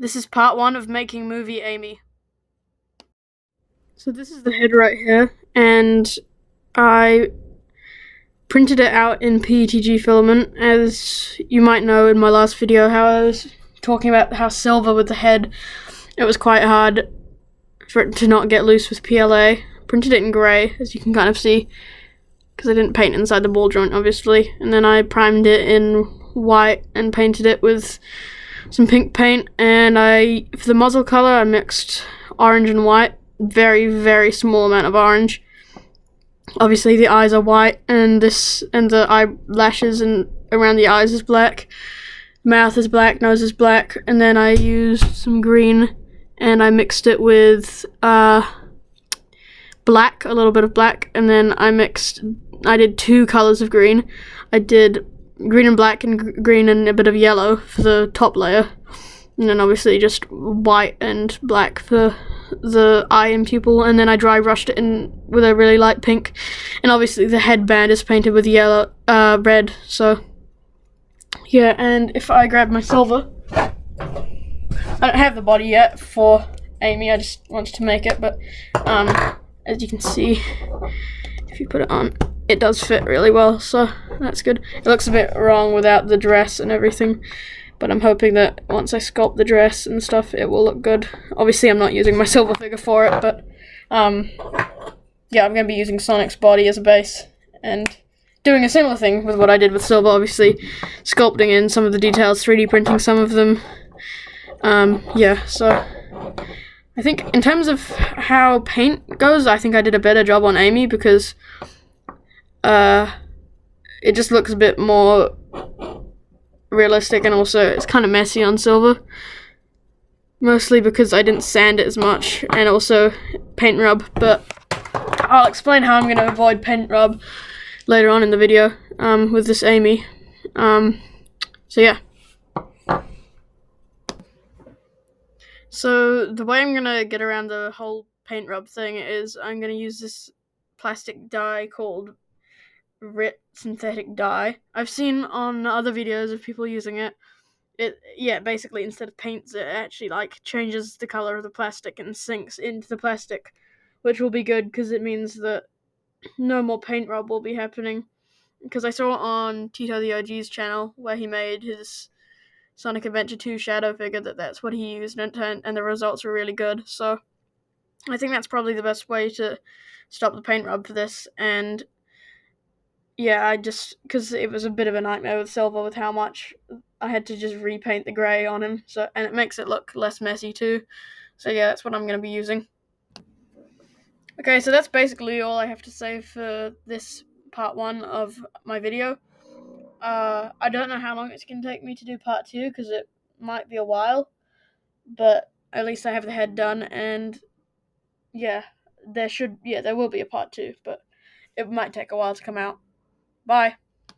This is part 1 of making movie Amy. So this is the head right here, and I printed it out in PETG filament. As you might know in my last video how I was talking about how silver with the head, it was quite hard for it to not get loose with PLA. Printed it in grey, as you can kind of see, because I didn't paint inside the ball joint obviously, and then I primed it in white and painted it with some pink paint, and for the muzzle colour I mixed orange and white, very, very small amount of orange. Obviously the eyes are white, and the eyelashes and around the eyes is black, mouth is black, nose is black, and then I used some green and I mixed it with black, a little bit of black, and then I did 2 colours of green. I did green and black and green and a bit of yellow for the top layer, and then obviously just white and black for the eye and pupil, and then I dry brushed it in with a really light pink, and obviously the headband is painted with red, so yeah. And if I grab my silver, I don't have the body yet for Amy, I just wanted to make it, but as you can see, if you put it on, it does fit really well, so that's good. It looks a bit wrong without the dress and everything, but I'm hoping that once I sculpt the dress and stuff, it will look good. Obviously, I'm not using my silver figure for it, but yeah, I'm going to be using Sonic's body as a base, and doing a similar thing with what I did with silver, obviously, sculpting in some of the details, 3D printing some of them. Yeah, so I think in terms of how paint goes, I think I did a better job on Amy, because it just looks a bit more realistic, and also it's kind of messy on silver, mostly because I didn't sand it as much, and also paint rub, but I'll explain how I'm going to avoid paint rub later on in the video with this Amy. So yeah. So the way I'm going to get around the whole paint rub thing is I'm going to use this plastic dye called RIT synthetic dye. I've seen on other videos of people using it. Basically instead of paints, it actually changes the color of the plastic and sinks into the plastic, which will be good because it means that no more paint rub will be happening. Because I saw on Tito the OG's channel where he made his Sonic Adventure 2 shadow figure that's what he used, and the results were really good. So I think that's probably the best way to stop the paint rub for this. And yeah, because it was a bit of a nightmare with silver with how much I had to just repaint the grey on him, and it makes it look less messy too. So yeah, that's what I'm going to be using. Okay, so that's basically all I have to say for this part 1 of my video. I don't know how long it's going to take me to do part 2, because it might be a while, but at least I have the head done, and yeah, there will be a part 2, but it might take a while to come out. Bye.